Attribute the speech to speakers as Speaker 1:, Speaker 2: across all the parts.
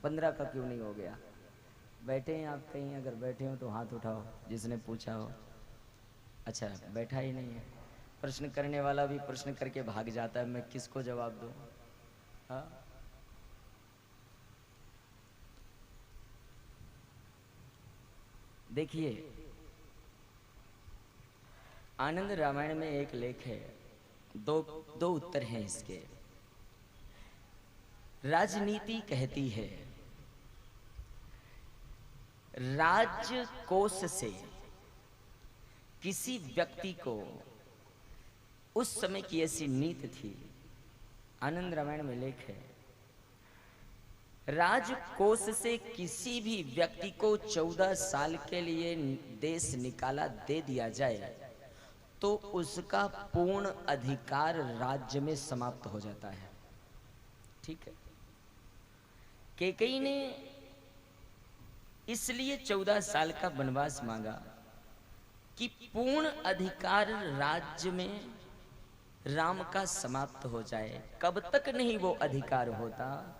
Speaker 1: 15 का क्यों नहीं हो गया? बैठे हैं आप कहीं, अगर बैठे हो तो हाथ उठाओ जिसने पूछा हो। अच्छा, बैठा ही नहीं है। प्रश्न करने वाला भी प्रश्न करके भाग जाता है, मैं किसको जवाब दूं? हाँ, देखिए, आनंद रामायण में एक लेख है, दो दो उत्तर हैं इसके। राजनीति कहती है राजकोष से किसी व्यक्ति को, उस समय की ऐसी नीति थी, आनंद रामायण में लेख है, राजकोष से किसी भी व्यक्ति को 14 साल के लिए देश निकाला दे दिया जाए तो उसका पूर्ण अधिकार राज्य में समाप्त हो जाता है। ठीक है। कैकेयी ने इसलिए 14 साल का वनवास मांगा कि पूर्ण अधिकार राज्य में राम का समाप्त हो जाए। कब तक नहीं वो अधिकार होता?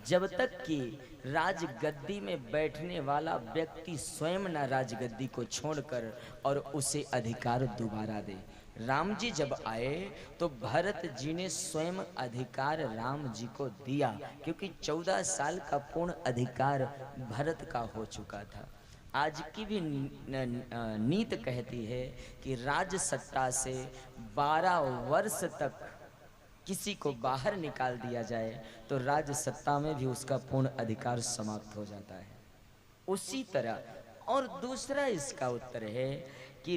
Speaker 1: जब तक कि राजगद्दी में बैठने वाला व्यक्ति स्वयं ना राजगद्दी को छोड़कर और उसे अधिकार दोबारा दे। राम जी जब आए तो भरत जी ने स्वयं अधिकार राम जी को दिया, क्योंकि 14 साल का पूर्ण अधिकार भरत का हो चुका था। आज की भी नीति कहती है कि राज सत्ता से 12 वर्ष तक किसी को बाहर निकाल दिया जाए तो राज सत्ता में भी उसका पूर्ण अधिकार समाप्त हो जाता है। उसी तरह, और दूसरा इसका उत्तर है कि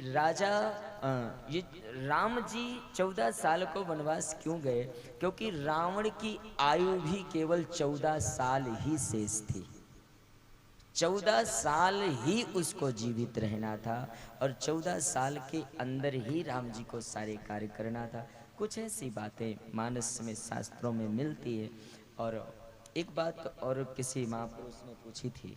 Speaker 1: ये राम जी 14 साल को वनवास क्यों गए? क्योंकि रावण की आयु भी केवल 14 साल ही शेष थी। 14 साल ही उसको जीवित रहना था और 14 साल के अंदर ही राम जी को सारे कार्य करना था। कुछ ऐसी बातें मानस में, शास्त्रों में मिलती है। और एक बात और किसी महापुरुष ने पूछी थी